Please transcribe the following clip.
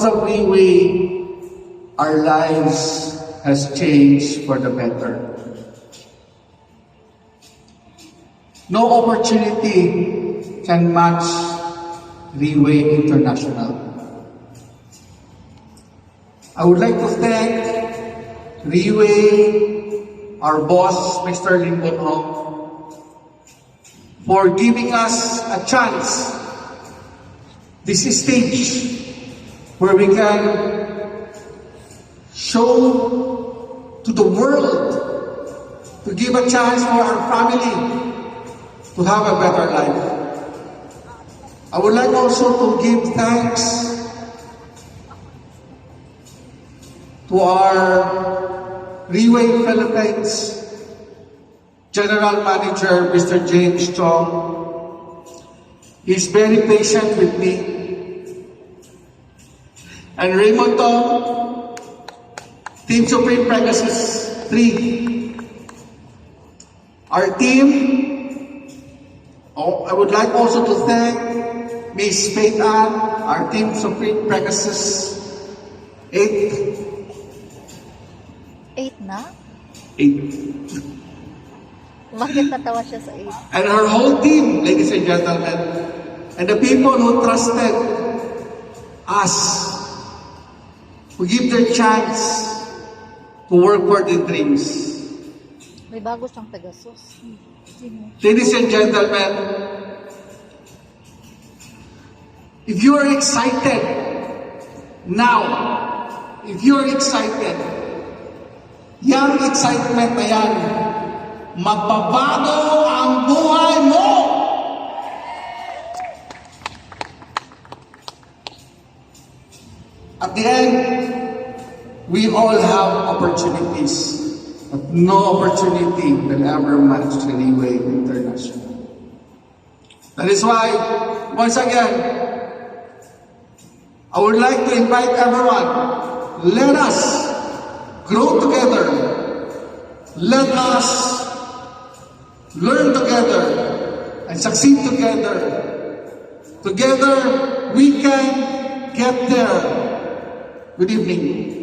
of Leeway, our lives has changed for the better. No opportunity can match Leeway International. I would like to thank Leeway, our boss, Mr. Lim Bon Ho, for giving us a chance, this stage, where we can show to the world, to give a chance for our family to have a better life. I would like also to give thanks to our Leeway Philippines General Manager, Mr. James Chong. He's very patient with me. And Raymond Tong, Team Supreme Pegasus 3. Our team, I would like also to thank Ms. Faith Ann, our Team Supreme Pegasus 8. 8 na? 8. Bakit natawa siya sa 8? And her whole team, ladies and gentlemen, and the people who trusted us, who give their chance to work for their dreams. May bago siyang Pegasus. Sino? Ladies and gentlemen, if you are excited now, if you are excited, yung excitement na yan, magbabago ang buhay mo! At the end, we all have opportunities, but no opportunity will ever match the Leeway International. That is why, once again, I would like to invite everyone, let us grow together. Let us learn together and succeed together. Together, we can get there. Good evening.